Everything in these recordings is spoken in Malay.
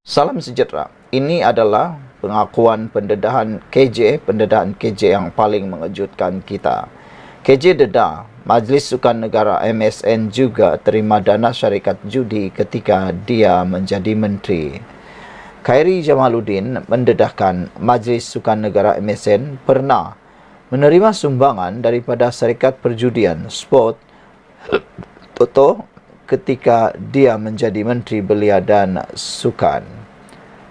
Salam sejahtera. Ini adalah pengakuan pendedahan KJ yang paling mengejutkan kita. KJ dedah, Majlis Sukan Negara MSN juga terima dana syarikat judi ketika dia menjadi menteri. Khairi Jamaluddin mendedahkan Majlis Sukan Negara MSN pernah menerima sumbangan daripada syarikat perjudian sport Toto ketika dia menjadi Menteri Belia dan Sukan.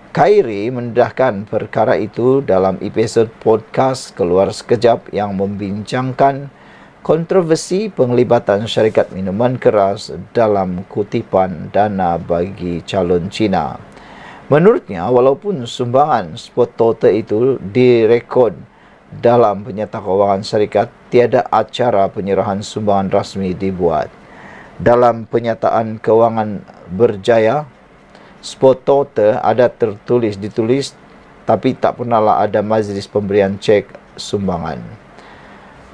Khairi mendedahkan perkara itu dalam episod podcast Keluar Sekejap yang membincangkan kontroversi penglibatan syarikat minuman keras dalam kutipan dana bagi calon Cina. Menurutnya, walaupun sumbangan sport total itu direkod dalam penyata kewangan syarikat, tiada acara penyerahan sumbangan rasmi dibuat. Dalam penyataan kewangan berjaya, sport total ada ditulis, tapi tak pernahlah ada majlis pemberian cek sumbangan.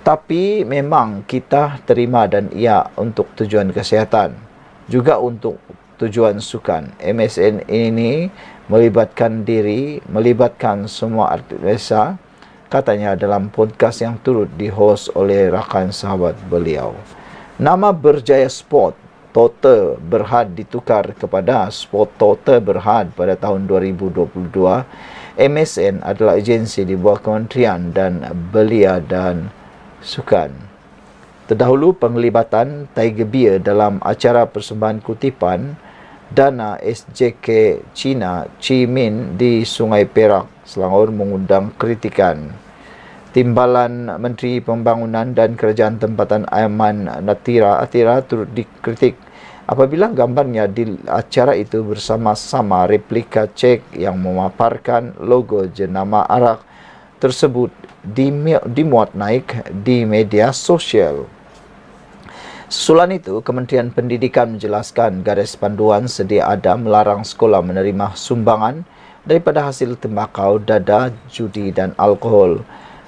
Tapi memang kita terima dan ia untuk tujuan kesihatan, juga untuk tujuan sukan. MSN ini melibatkan semua artis desa, katanya dalam podcast yang turut di-host oleh rakan sahabat beliau. Nama Berjaya Sport Total Berhad ditukar kepada Sport Total Berhad pada tahun 2022. MSN adalah agensi di bawah Kementerian dan Belia dan Sukan. Terdahulu penglibatan Tiger Beer dalam acara persembahan kutipan dana SJK China Chi-Min di Sungai Perak, Selangor mengundang kritikan. Timbalan Menteri Pembangunan dan Kerajaan Tempatan Aiman Atira turut dikritik apabila gambarnya di acara itu bersama-sama replika cek yang memaparkan logo jenama arak tersebut dimuat naik di media sosial. Susulan itu, Kementerian Pendidikan menjelaskan garis panduan sedia ada melarang sekolah menerima sumbangan daripada hasil tembakau, dada, judi dan alkohol.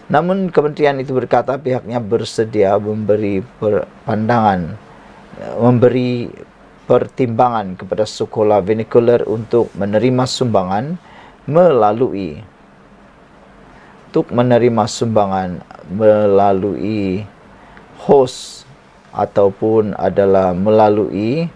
Namun kementerian itu berkata pihaknya bersedia memberi pertimbangan kepada sekolah vernacular untuk menerima sumbangan melalui host ataupun adalah melalui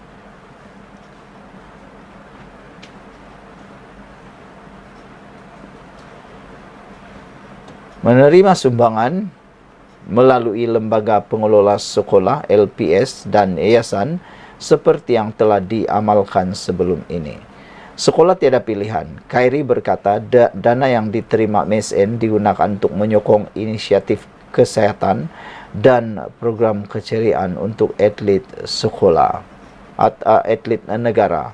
lembaga pengelola sekolah LPS dan yayasan seperti yang telah diamalkan sebelum ini. Sekolah tiada pilihan. Khairi berkata dana yang diterima MSN digunakan untuk menyokong inisiatif kesehatan dan program keceriaan untuk atlet sekolah atlet negara.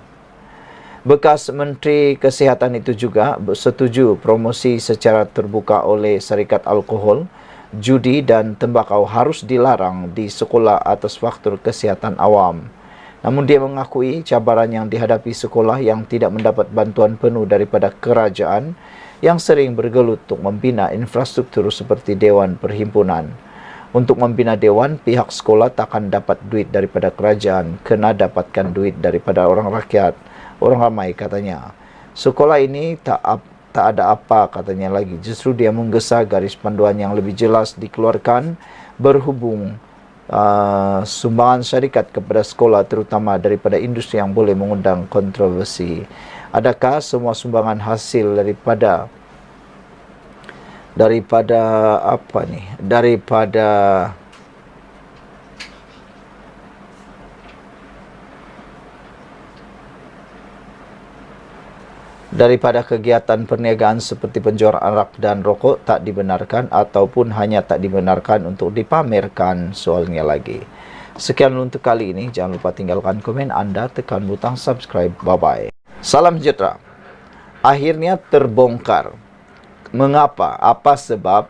Bekas Menteri Kesihatan itu juga setuju promosi secara terbuka oleh syarikat alkohol, judi dan tembakau harus dilarang di sekolah atas faktor kesihatan awam. Namun dia mengakui cabaran yang dihadapi sekolah yang tidak mendapat bantuan penuh daripada kerajaan yang sering bergelut untuk membina infrastruktur seperti Dewan Perhimpunan. Untuk membina Dewan, pihak sekolah takkan dapat duit daripada kerajaan, kena dapatkan duit daripada orang rakyat, orang ramai katanya. Sekolah ini tak ada apa katanya lagi. Justru dia menggesa garis panduan yang lebih jelas dikeluarkan berhubung sumbangan syarikat kepada sekolah terutama daripada industri yang boleh mengundang kontroversi. Adakah semua sumbangan hasil daripada kegiatan perniagaan seperti penjualan arak dan rokok tak dibenarkan ataupun hanya tak dibenarkan untuk dipamerkan? Soalnya lagi. Sekian untuk kali ini. Jangan lupa tinggalkan komen anda, tekan butang subscribe. Bye-bye. Salam sejahtera. Akhirnya terbongkar. Mengapa? Apa sebab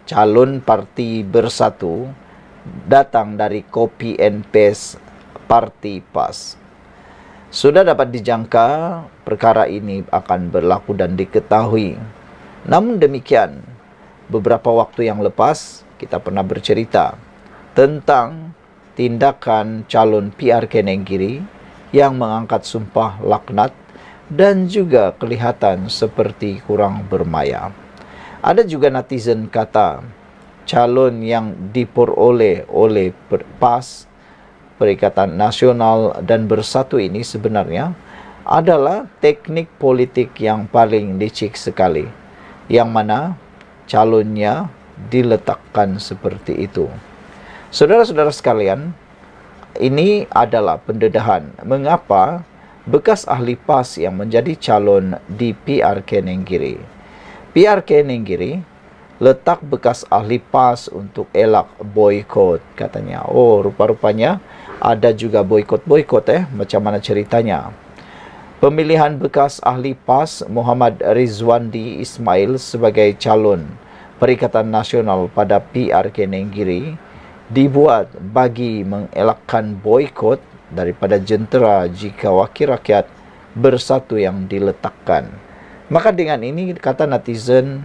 calon Parti Bersatu datang dari copy and paste Parti PAS? Sudah dapat dijangka perkara ini akan berlaku dan diketahui. Namun demikian, beberapa waktu yang lepas kita pernah bercerita tentang tindakan calon PRK Nenggiri yang mengangkat sumpah laknat dan juga kelihatan seperti kurang bermaya. Ada juga netizen kata calon yang diperoleh oleh PAS, Perikatan Nasional dan Bersatu ini sebenarnya adalah teknik politik yang paling licik sekali, yang mana calonnya diletakkan seperti itu. Saudara-saudara sekalian, ini adalah pendedahan mengapa bekas ahli PAS yang menjadi calon di PRK Nenggiri. PRK Nenggiri letak bekas ahli PAS untuk elak boykot katanya. Oh, rupa-rupanya ada juga boykot-boykot macam mana ceritanya? Pemilihan bekas ahli PAS Muhammad Rizwandi Ismail sebagai calon Perikatan Nasional pada PRK Nenggiri dibuat bagi mengelakkan boykot daripada jentera jika wakil rakyat bersatu yang diletakkan. Maka dengan ini, kata netizen,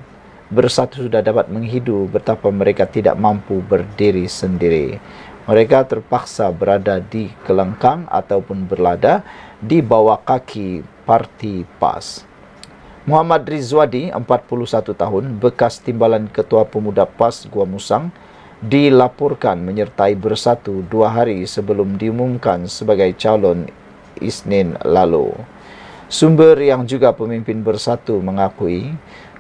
bersatu sudah dapat menghidu betapa mereka tidak mampu berdiri sendiri. Mereka terpaksa berada di kelengkang ataupun berlada di bawah kaki parti PAS. Muhammad Rizwadi, 41 tahun, bekas timbalan Ketua Pemuda PAS Gua Musang, dilaporkan menyertai Bersatu 2 hari sebelum diumumkan sebagai calon Isnin lalu. Sumber yang juga pemimpin Bersatu mengakui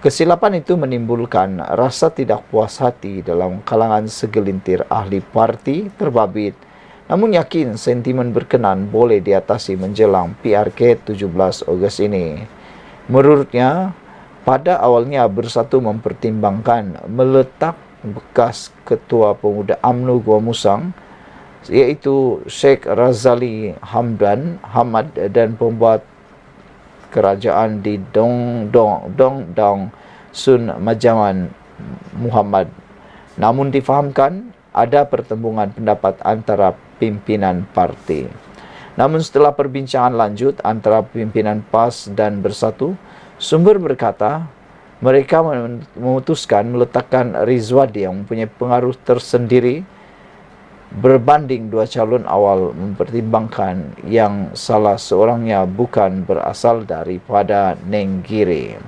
kesilapan itu menimbulkan rasa tidak puas hati dalam kalangan segelintir ahli parti terbabit, namun yakin sentimen berkenan boleh diatasi menjelang PRK 17 Ogos ini. Menurutnya, pada awalnya Bersatu mempertimbangkan meletak bekas Ketua Pemuda UMNO Gua Musang, iaitu Sheikh Razali Hamdan Hamad dan pembuat kerajaan di Dong Sun Majaman Muhammad. Namun difahamkan ada pertembungan pendapat antara pimpinan parti. Namun setelah perbincangan lanjut antara pimpinan PAS dan Bersatu, sumber berkata mereka memutuskan meletakkan Rizwadi yang mempunyai pengaruh tersendiri berbanding 2 calon awal, mempertimbangkan yang salah seorangnya bukan berasal daripada Nenggiri.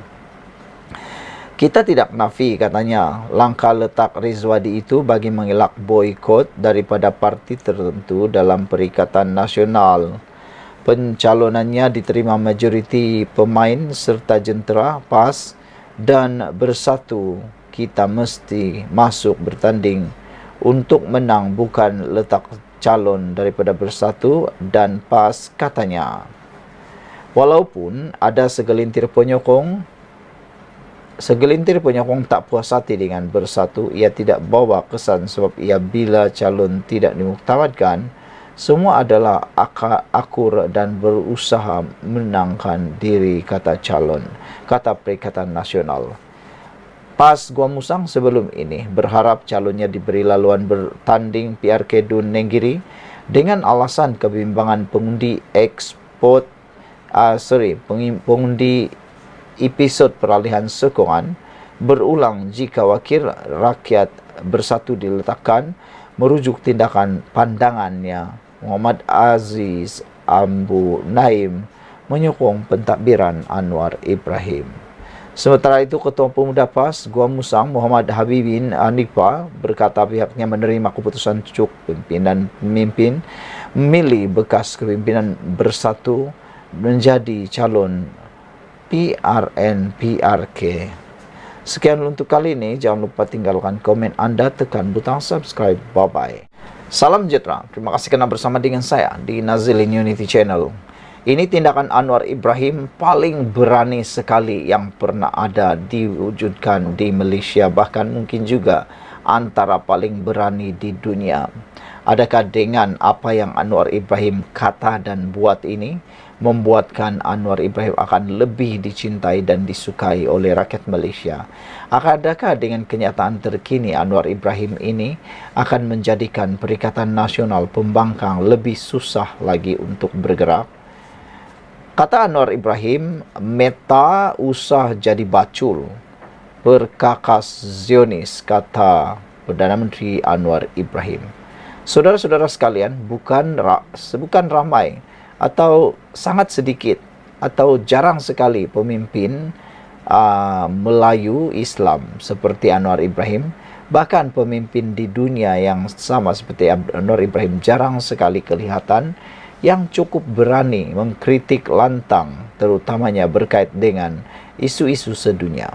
Kita tidak nafi, katanya, langkah letak Rizwadi itu bagi mengelak boykot daripada parti tertentu dalam Perikatan Nasional. Pencalonannya diterima majoriti pemain serta jentera PAS dan Bersatu. Kita mesti masuk bertanding untuk menang, bukan letak calon daripada Bersatu dan PAS, katanya. Walaupun ada segelintir penyokong tak puas hati dengan Bersatu, ia tidak bawa kesan sebab ia bila calon tidak dimuktamadkan, semua adalah akur dan berusaha menangkan diri, kata Perikatan Nasional. PAS Gua Musang sebelum ini berharap calonnya diberi laluan bertanding PRK Dun Nenggiri dengan alasan kebimbangan pengundi pengundi episod peralihan sokongan berulang jika wakil rakyat Bersatu diletakkan, merujuk tindakan pandangannya. Muhammad Aziz Ambu Naim menyokong pentadbiran Anwar Ibrahim. Sementara itu, Ketua Pemuda PAS Gua Musang Muhammad Habibin Hanifa berkata pihaknya menerima keputusan cuk pemimpin memilih bekas kepimpinan Bersatu menjadi calon PRK. Sekian untuk kali ini. Jangan lupa tinggalkan komen Anda, tekan butang subscribe. Bye-bye. Salam sejahtera. Terima kasih kerana bersama dengan saya di Nazilin Unity Channel. Ini tindakan Anwar Ibrahim paling berani sekali yang pernah ada diwujudkan di Malaysia, bahkan mungkin juga antara paling berani di dunia. Adakah dengan apa yang Anwar Ibrahim kata dan buat ini membuatkan Anwar Ibrahim akan lebih dicintai dan disukai oleh rakyat Malaysia? Adakah dengan kenyataan terkini Anwar Ibrahim ini akan menjadikan Perikatan Nasional pembangkang lebih susah lagi untuk bergerak? Kata Anwar Ibrahim, meta usah jadi bacul, perkakas Zionis, kata Perdana Menteri Anwar Ibrahim. Saudara-saudara sekalian, bukan ramai atau sangat sedikit atau jarang sekali pemimpin Melayu Islam seperti Anwar Ibrahim, bahkan pemimpin di dunia yang sama seperti Anwar Ibrahim jarang sekali kelihatan yang cukup berani mengkritik lantang, terutamanya berkait dengan isu-isu sedunia.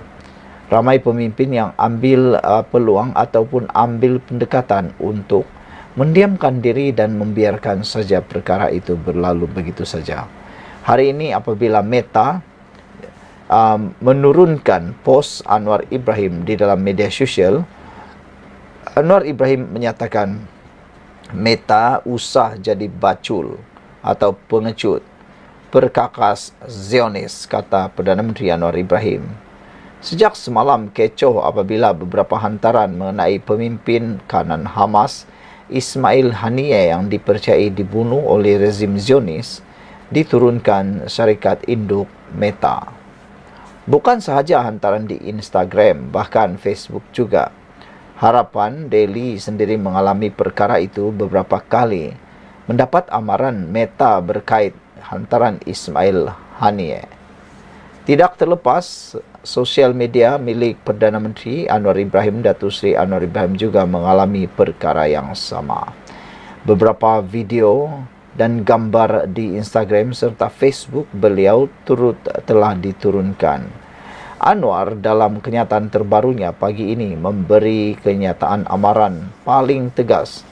Ramai pemimpin yang ambil peluang ataupun ambil pendekatan untuk mendiamkan diri dan membiarkan saja perkara itu berlalu begitu saja. Hari ini apabila Meta menurunkan post Anwar Ibrahim di dalam media sosial, Anwar Ibrahim menyatakan Meta usah jadi bacul atau pengecut, perkakas Zionis, kata Perdana Menteri Anwar Ibrahim. Sejak semalam kecoh apabila beberapa hantaran mengenai pemimpin kanan Hamas Ismail Haniyeh yang dipercayai dibunuh oleh rezim Zionis diturunkan syarikat induk Meta. Bukan sahaja hantaran di Instagram, bahkan Facebook juga. Harapan Daily sendiri mengalami perkara itu beberapa kali, mendapat amaran Meta berkait hantaran Ismail Haniyeh. Tidak terlepas, sosial media milik Perdana Menteri Anwar Ibrahim, Datuk Seri Anwar Ibrahim juga mengalami perkara yang sama. Beberapa video dan gambar di Instagram serta Facebook beliau turut telah diturunkan. Anwar dalam kenyataan terbarunya pagi ini memberi kenyataan amaran paling tegas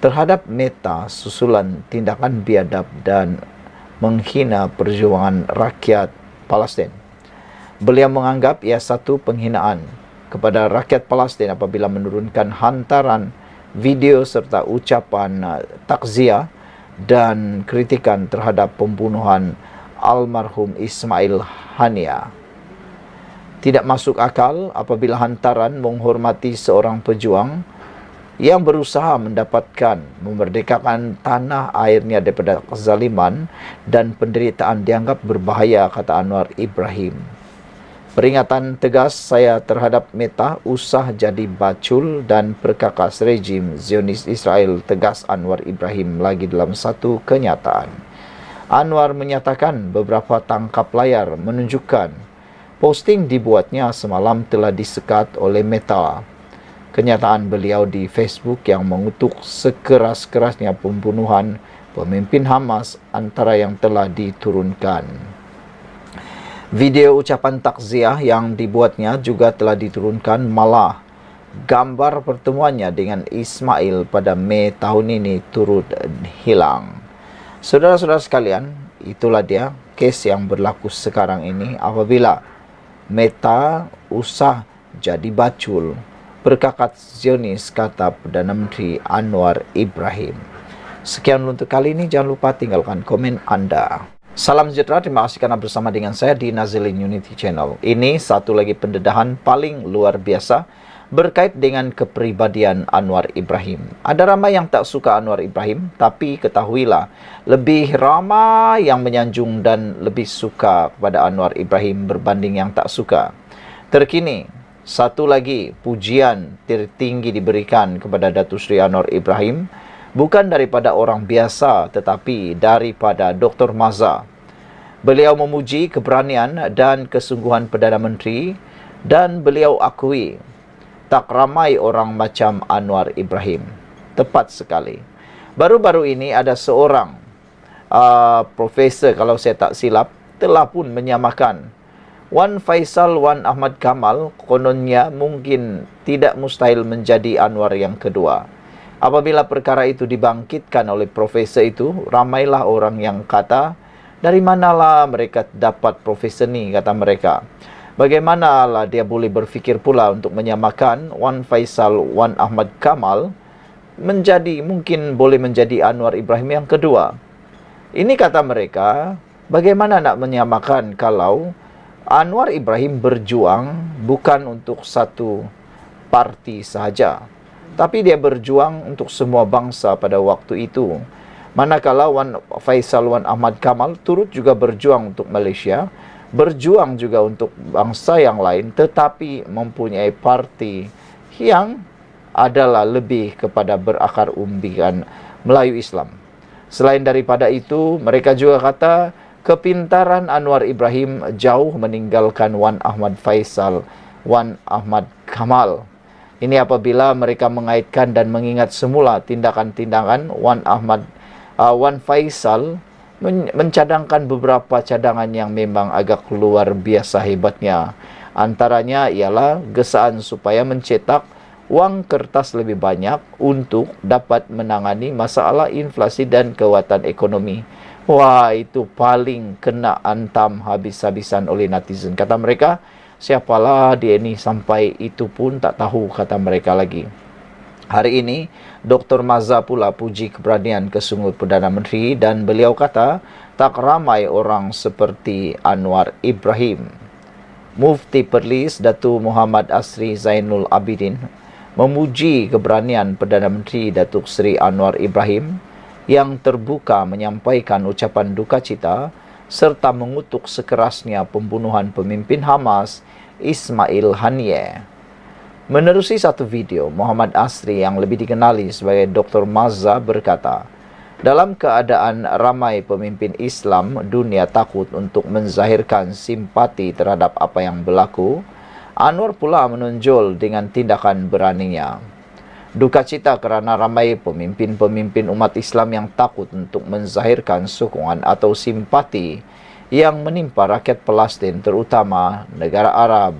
terhadap Meta susulan tindakan biadab dan menghina perjuangan rakyat Palestin. Beliau menganggap ia satu penghinaan kepada rakyat Palestin apabila menurunkan hantaran video serta ucapan takziah dan kritikan terhadap pembunuhan almarhum Ismail Haniyeh. Tidak masuk akal apabila hantaran menghormati seorang pejuang yang berusaha memerdekakan tanah airnya daripada kezaliman dan penderitaan dianggap berbahaya, kata Anwar Ibrahim. Peringatan tegas saya terhadap Meta usah jadi bacul dan perkakas rejim Zionis Israel, tegas Anwar Ibrahim lagi dalam satu kenyataan. Anwar menyatakan beberapa tangkap layar menunjukkan posting dibuatnya semalam telah disekat oleh Meta. Kenyataan beliau di Facebook yang mengutuk sekeras-kerasnya pembunuhan pemimpin Hamas antara yang telah diturunkan. Video ucapan takziah yang dibuatnya juga telah diturunkan, malah gambar pertemuannya dengan Ismail pada Mei tahun ini turut hilang. Saudara-saudara sekalian, itulah dia kes yang berlaku sekarang ini apabila Meta usah jadi bacul, perkakat Zionis, kata Perdana Menteri Anwar Ibrahim. Sekian untuk kali ini, jangan lupa tinggalkan komen Anda. Salam sejahtera, terima kasih karena bersama dengan saya di Nazilin Unity Channel. Ini satu lagi pendedahan paling luar biasa berkait dengan kepribadian Anwar Ibrahim. Ada ramai yang tak suka Anwar Ibrahim, tapi ketahuilah, lebih ramai yang menyanjung dan lebih suka kepada Anwar Ibrahim berbanding yang tak suka. Terkini, satu lagi pujian tertinggi diberikan kepada Datuk Seri Anwar Ibrahim, bukan daripada orang biasa tetapi daripada Dr. Maza. Beliau memuji keberanian dan kesungguhan Perdana Menteri dan beliau akui tak ramai orang macam Anwar Ibrahim. Tepat sekali. Baru-baru ini ada seorang profesor, kalau saya tak silap, telah pun menyamakan Wan Faisal Wan Ahmad Kamal kononnya mungkin tidak mustahil menjadi Anwar yang kedua. Apabila perkara itu dibangkitkan oleh profesor itu, ramailah orang yang kata, dari manalah mereka dapat profesor ni, kata mereka. Bagaimanalah dia boleh berfikir pula untuk menyamakan Wan Faisal Wan Ahmad Kamal mungkin boleh menjadi Anwar Ibrahim yang kedua. Ini kata mereka, bagaimana nak menyamakan kalau Anwar Ibrahim berjuang bukan untuk satu parti sahaja, tapi dia berjuang untuk semua bangsa pada waktu itu. Manakala Wan Faisal Wan Ahmad Kamal turut juga berjuang untuk Malaysia, berjuang juga untuk bangsa yang lain, tetapi mempunyai parti yang adalah lebih kepada berakar umbikan Melayu Islam. Selain daripada itu, mereka juga kata Kepintaran Anwar Ibrahim jauh meninggalkan Wan Ahmad Faisal, Wan Ahmad Kamal. Ini apabila mereka mengaitkan dan mengingat semula tindakan-tindakan Wan Faisal mencadangkan beberapa cadangan yang memang agak luar biasa hebatnya. Antaranya ialah gesaan supaya mencetak wang kertas lebih banyak untuk dapat menangani masalah inflasi dan kekuatan ekonomi. Wah, itu paling kena antam habis-habisan oleh netizen. Kata mereka, siapalah dia ini sampai itu pun tak tahu, kata mereka lagi. Hari ini, Dr. Mazza pula puji keberanian kesungguh Perdana Menteri dan beliau kata, tak ramai orang seperti Anwar Ibrahim. Mufti Perlis Datuk Muhammad Asri Zainul Abidin memuji keberanian Perdana Menteri Datuk Seri Anwar Ibrahim yang terbuka menyampaikan ucapan duka cita serta mengutuk sekerasnya pembunuhan pemimpin Hamas Ismail Haniyeh. Menerusi satu video, Muhammad Asri yang lebih dikenali sebagai Dr. Mazza berkata, dalam keadaan ramai pemimpin Islam dunia takut untuk menzahirkan simpati terhadap apa yang berlaku, Anwar pula menonjol dengan tindakan beraninya. Duka cita kerana ramai pemimpin-pemimpin umat Islam yang takut untuk menzahirkan sokongan atau simpati yang menimpa rakyat Palestin terutama negara Arab.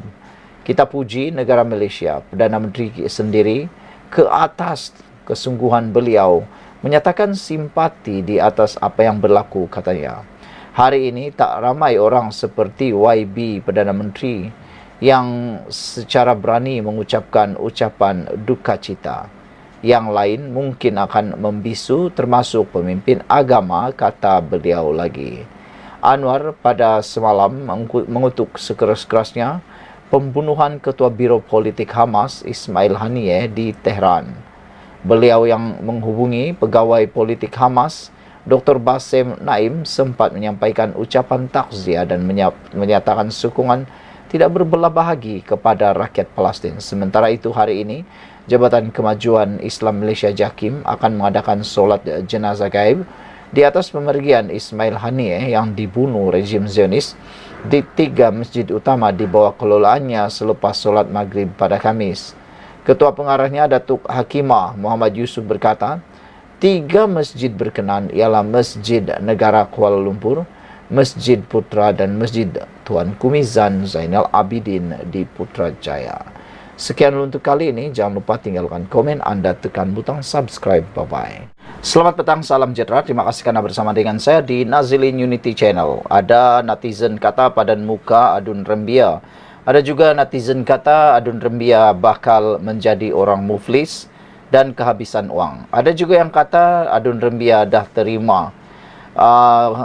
Kita puji negara Malaysia, Perdana Menteri sendiri ke atas kesungguhan beliau menyatakan simpati di atas apa yang berlaku, katanya. Hari ini tak ramai orang seperti YB Perdana Menteri yang secara berani mengucapkan ucapan duka cita. Yang lain mungkin akan membisu termasuk pemimpin agama, kata beliau lagi. Anwar pada semalam mengutuk sekeras-kerasnya pembunuhan Ketua Biro Politik Hamas Ismail Haniyeh di Tehran. Beliau yang menghubungi pegawai politik Hamas, Dr. Bassem Naim, sempat menyampaikan ucapan takziah dan menyatakan sokongan tidak berbelah bahagi kepada rakyat Palestin. Sementara itu hari ini, Jabatan Kemajuan Islam Malaysia JAKIM akan mengadakan solat jenazah gaib di atas pemergian Ismail Haniyeh yang dibunuh rejim Zionis di 3 masjid utama di bawah kelolaannya selepas solat maghrib pada Khamis. Ketua pengarahnya Datuk Hakimah Muhammad Yusuf berkata, 3 masjid berkenan ialah Masjid Negara Kuala Lumpur, Masjid Putra dan Masjid Tuan Kumizan Zainal Abidin di Putrajaya. Sekian untuk kali ini. Jangan lupa tinggalkan komen anda, tekan butang subscribe. Bye-bye. Selamat petang, salam sejahtera. Terima kasih karena bersama dengan saya di Nazilin Unity Channel. Ada netizen kata padan muka Adun Rembia. Ada juga netizen kata Adun Rembia bakal menjadi orang muflis dan kehabisan uang. Ada juga yang kata Adun Rembia dah terima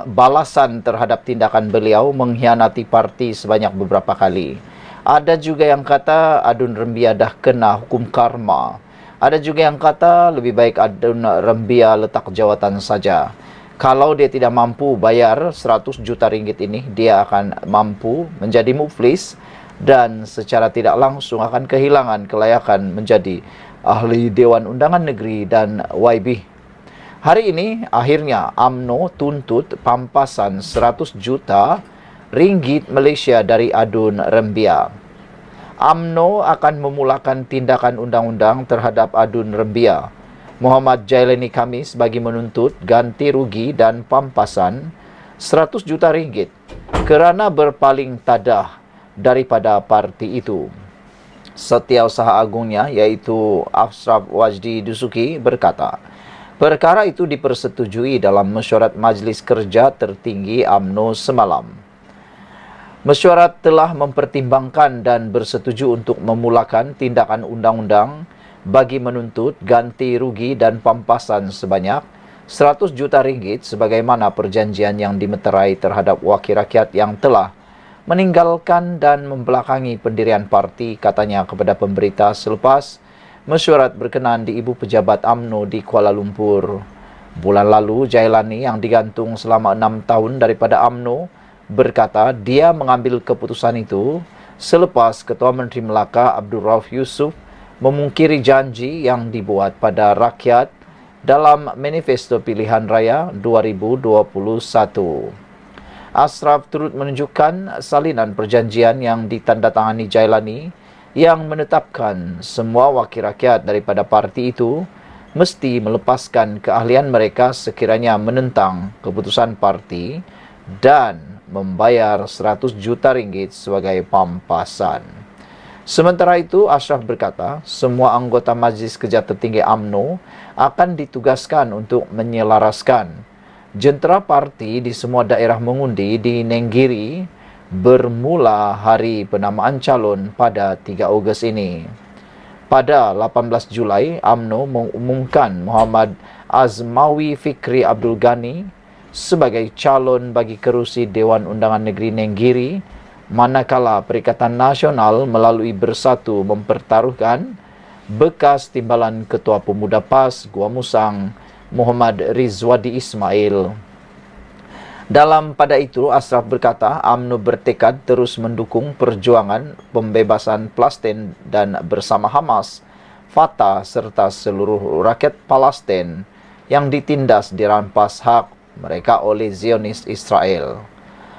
balasan terhadap tindakan beliau mengkhianati parti sebanyak beberapa kali. Ada juga yang kata Adun Rembia dah kena hukum karma. Ada juga yang kata lebih baik Adun Rembia letak jawatan saja. Kalau dia tidak mampu bayar 100 juta ringgit ini, dia akan mampu menjadi muflis dan secara tidak langsung akan kehilangan kelayakan menjadi ahli Dewan Undangan Negeri dan YB. Hari ini, akhirnya UMNO tuntut pampasan 100 juta ringgit Malaysia dari Adun Rembia. UMNO akan memulakan tindakan undang-undang terhadap Adun Rembia. Muhammad Jailani Khamis bagi menuntut ganti rugi dan pampasan 100 juta ringgit kerana berpaling tadah daripada parti itu. Setiausaha agungnya iaitu Ashraf Wajdi Dusuki berkata, perkara itu dipersetujui dalam mesyuarat Majlis Kerja Tertinggi UMNO semalam. Mesyuarat telah mempertimbangkan dan bersetuju untuk memulakan tindakan undang-undang bagi menuntut ganti rugi dan pampasan sebanyak 100 juta ringgit sebagaimana perjanjian yang dimeterai terhadap wakil rakyat yang telah meninggalkan dan membelakangi pendirian parti, katanya kepada pemberita selepas mesyuarat berkenan di Ibu Pejabat UMNO di Kuala Lumpur. Bulan lalu, Jailani yang digantung selama 6 tahun daripada UMNO berkata dia mengambil keputusan itu selepas Ketua Menteri Melaka Abdul Rauf Yusuf memungkiri janji yang dibuat pada rakyat dalam Manifesto Pilihan Raya 2021. Ashraf turut menunjukkan salinan perjanjian yang ditandatangani Jailani yang menetapkan semua wakil rakyat daripada parti itu mesti melepaskan keahlian mereka sekiranya menentang keputusan parti dan membayar 100 juta ringgit sebagai pampasan. Sementara itu, Ashraf berkata, semua anggota Majlis Kerja Tertinggi UMNO akan ditugaskan untuk menyelaraskan jentera parti di semua daerah mengundi di Nenggiri bermula hari penamaan calon pada 3 Ogos ini. Pada 18 Julai, UMNO mengumumkan Muhammad Azmawi Fikri Abdul Ghani sebagai calon bagi kerusi Dewan Undangan Negeri Nenggiri, manakala Perikatan Nasional melalui Bersatu mempertaruhkan bekas timbalan Ketua Pemuda PAS Gua Musang Muhammad Rizwadi Ismail. Pada itu, Ashraf berkata, UMNO bertekad terus mendukung perjuangan pembebasan Palestin dan bersama Hamas, Fatah serta seluruh rakyat Palestin yang ditindas dirampas hak mereka oleh Zionis Israel.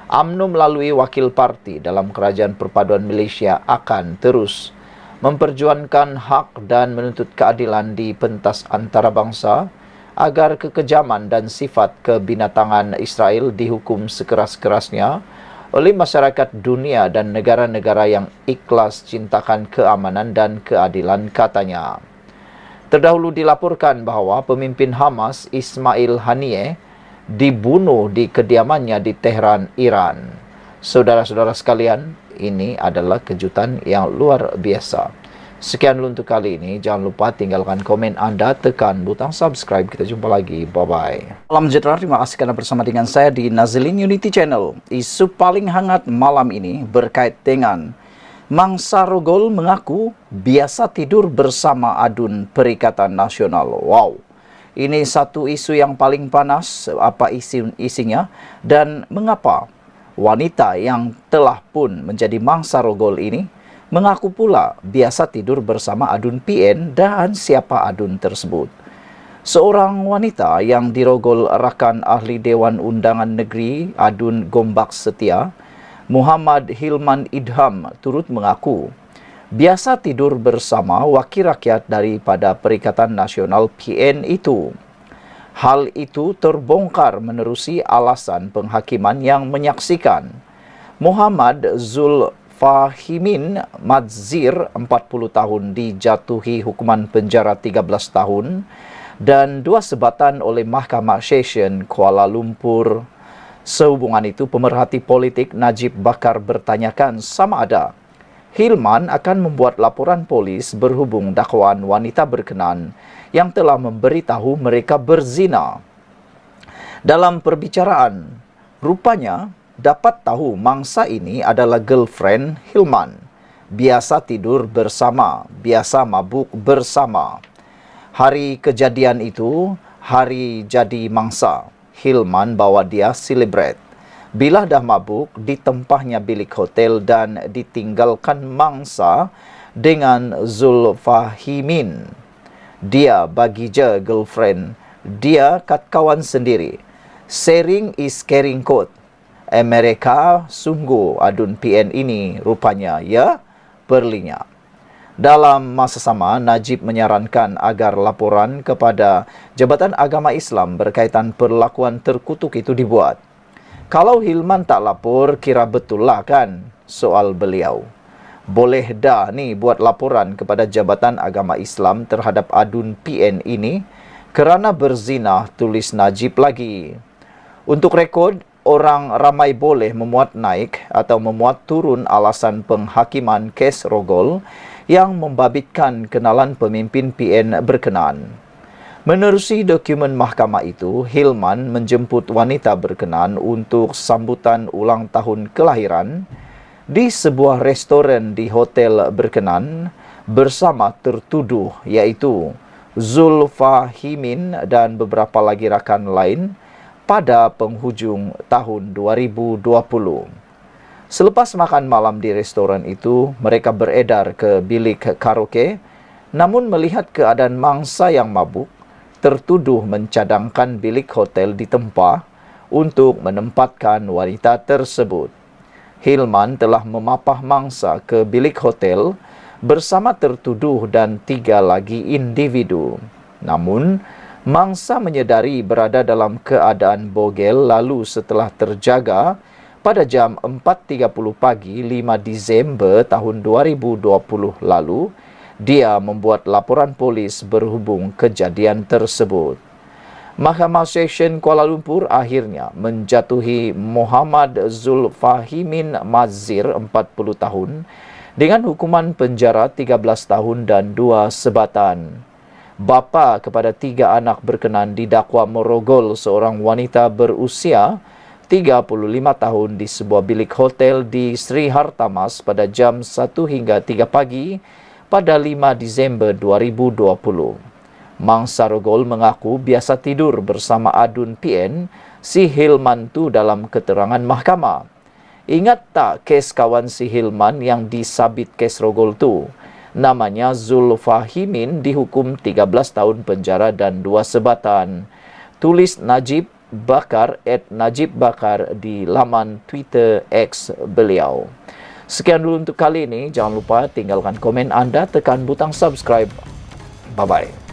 UMNO melalui wakil parti dalam Kerajaan Perpaduan Malaysia akan terus memperjuangkan hak dan menuntut keadilan di pentas antarabangsa agar kekejaman dan sifat kebinatangan Israel dihukum sekeras-kerasnya oleh masyarakat dunia dan negara-negara yang ikhlas cintakan keamanan dan keadilan, katanya. Terdahulu dilaporkan bahawa pemimpin Hamas Ismail Haniyeh dibunuh di kediamannya di Tehran, Iran. Saudara-saudara sekalian, ini adalah kejutan yang luar biasa. Sekian dulu untuk kali ini. Jangan lupa tinggalkan komen anda, tekan butang subscribe. Kita jumpa lagi. Bye-bye. Salam sejahtera. Terima kasih kerana bersama dengan saya di Nazilin Unity Channel. Isu paling hangat malam ini berkait dengan Mangsa Rogol mengaku biasa tidur bersama adun Perikatan Nasional. Wow. Ini satu isu yang paling panas. Apa isinya dan mengapa wanita yang telah pun menjadi Mangsa Rogol ini mengaku pula biasa tidur bersama adun PN dan siapa adun tersebut. Seorang wanita yang dirogol rakan ahli Dewan Undangan Negeri adun Gombak Setia, Muhammad Hilman Idham, turut mengaku biasa tidur bersama wakil rakyat daripada Perikatan Nasional PN itu. Hal itu terbongkar menerusi alasan penghakiman yang menyaksikan Muhammad Zulfahimin Madzir, 40 tahun, dijatuhi hukuman penjara 13 tahun dan 2 sebatan oleh Mahkamah Session Kuala Lumpur. Sehubungan itu, pemerhati politik Najib Bakar bertanyakan sama ada Hilman akan membuat laporan polis berhubung dakwaan wanita berkenan yang telah memberitahu mereka berzina. Dalam perbicaraan, rupanya dapat tahu mangsa ini adalah girlfriend Hilman. Biasa tidur bersama, biasa mabuk bersama. Hari kejadian itu, hari jadi mangsa. Hilman bawa dia celebrate. Bila dah mabuk, ditempahnya bilik hotel dan ditinggalkan mangsa dengan Zulfahimin. Dia bagi je girlfriend. Dia kat kawan sendiri. Sharing is caring quote. Amerika sungguh adun PN ini rupanya, ya, perlinya. Dalam masa sama, Najib menyarankan agar laporan kepada Jabatan Agama Islam berkaitan perlakuan terkutuk itu dibuat. Kalau Hilman tak lapor, kira betul lah kan, soal beliau. Boleh dah ni buat laporan kepada Jabatan Agama Islam terhadap adun PN ini kerana berzina, tulis Najib lagi. Untuk rekod, orang ramai boleh memuat naik atau memuat turun alasan penghakiman kes Rogol yang membabitkan kenalan pemimpin PN berkenan. Menerusi dokumen mahkamah itu, Hilman menjemput wanita berkenan untuk sambutan ulang tahun kelahiran di sebuah restoran di hotel berkenan bersama tertuduh iaitu Zulfahimin dan beberapa lagi rakan lain pada penghujung tahun 2020. Selepas makan malam di restoran itu, mereka beredar ke bilik karaoke, namun melihat keadaan mangsa yang mabuk, tertuduh mencadangkan bilik hotel ditempah untuk menempatkan wanita tersebut. Hilman telah memapah mangsa ke bilik hotel bersama tertuduh dan 3 lagi individu. Namun, mangsa menyedari berada dalam keadaan bogel lalu setelah terjaga pada jam 4.30 pagi 5 Disember tahun 2020 lalu, dia membuat laporan polis berhubung kejadian tersebut. Mahkamah Seksyen Kuala Lumpur akhirnya menjatuhi Muhammad Zulfahimin Mazir 40 tahun dengan hukuman penjara 13 tahun dan 2 sebatan. Bapa kepada 3 anak berkenan didakwa merogol seorang wanita berusia 35 tahun di sebuah bilik hotel di Sri Hartamas pada jam 1 hingga 3 pagi pada 5 Disember 2020. Mangsa rogol mengaku biasa tidur bersama adun PN si Hilman tu dalam keterangan mahkamah. Ingat tak kes kawan si Hilman yang disabit kes rogol tu? Namanya Zulfahimin dihukum 13 tahun penjara dan 2 sebatan. Tulis Najib Bakar @Najib Bakar di laman Twitter X beliau. Sekian dulu untuk kali ini. Jangan lupa tinggalkan komen anda, tekan butang subscribe. Bye-bye.